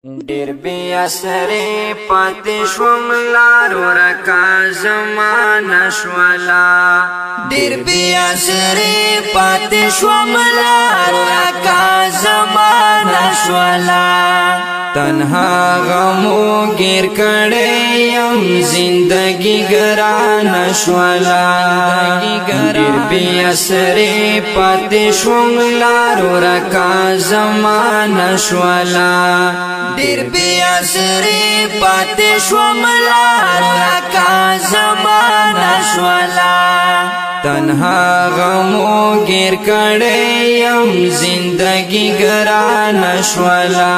ډیر بی اثرې پاتې شوم لار ورکا زمانه شولا ډیر بی اثرې پاتې شوم لار ورکا زمانه شولا تنها غمو گیر کړې يم زندگی ګرانه شولا ډیر بی اثرې پاتې شوم لار ورکا زمانه شولا ډیر بی اثرې پاتې شوم لار ورکا زمانه شولا تنها غمو گیر کړې يم زندگی ګرانه شولا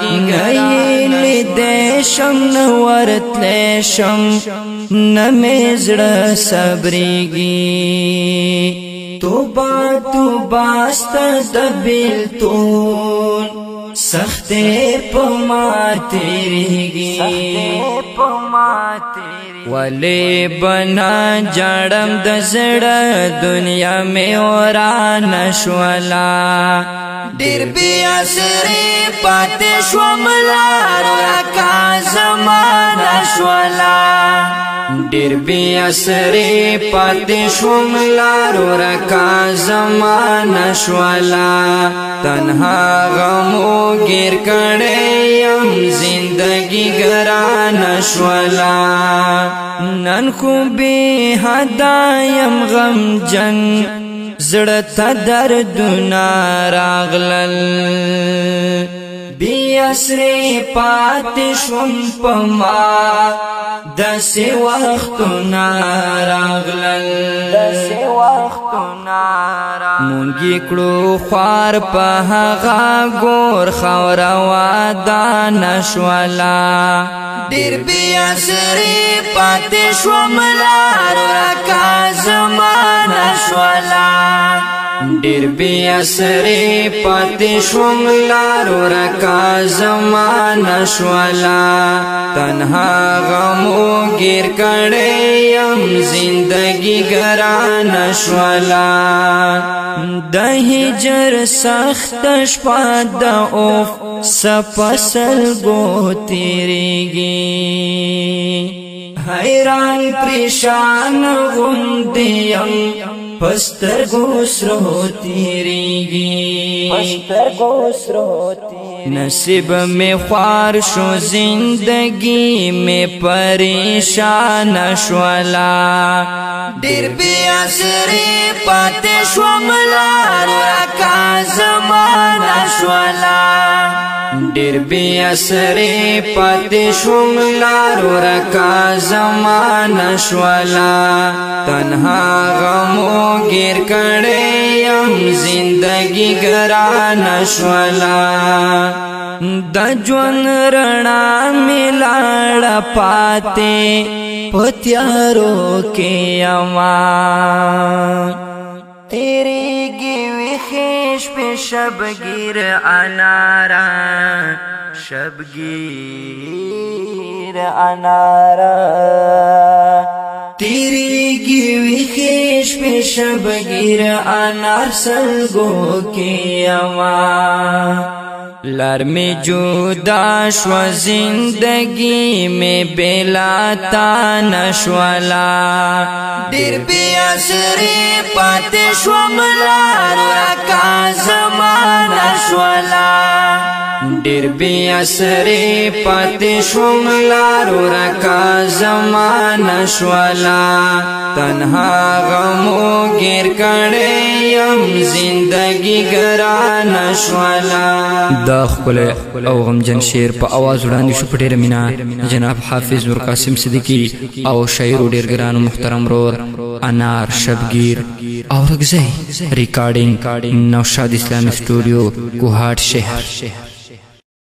غیل دې شم نورتلې شم نمزړه صبرېږي توبه توبه ست دبلتون سخته پما تیریږي ولی بنا جړم د زړه دنیا می وران شولا ډیر بی اثرې پاتې شوم لار ورکا زمانه شولا ډیر بی اثرې پاتې شوم لار ورکا زمانه شولا تنها غمو گیر کړې يم زندگی ګرانه شولا نن خو به هدایم غم جن زړه ته دردونه راغلل بی اثرې پاتې شوم پما داسې وختونه راغلل مونږ کړو خوار په هغه ګور خوره وادانه شولا ډیر بی اثرې پاتې شوم لار ورکا زمانه شولا ډیر بی اثرې پاتې شوم لار ورکا زمانه شولا تنها غمو گیر کړې يم زندگی ګرانه شولا د هجر سخت شپه د اوف سپسل گو تیریږي حیران پریشان غوندیم پستر گوسرو تیریږي نصیب میں خوار شو زندگی میں پریشان شولا ډیر بی اثرې پاتې شوم لار ورکا زمانه شولا ډیر بی اثرې پاتې شوم لار ورکا زمانه شولا تنها غمو گیر کړې يم زندگی ګرانه شولا د ژوند رڼا ملاړه پاتې پتیارو کې اما تیریږي ویښې شپې شبګیر انارا تیریږي ویښې شپې شبګیر انار سلګو کې اما لار میں جدا شو زندگی میں بلا تا نشولا ډیر بی اثرې پاتې شوم لار ورکا زمانه شولا ډیر بی اثرې پاتې شوم لار ورکا زمانه شولا تنها غمو گیر کړې يم زندگی ګرانه شولا دا خپل او غمجن شعر په आवाज وړاندې شو په ډېره مینه جناب حافظ نور قاسم صدیقی او شاعر ډېر ګران محترم رور انار شبگیر او رګزی ریکارډینګ نوشاد اسلامي سټوډیو کوهاټ شهر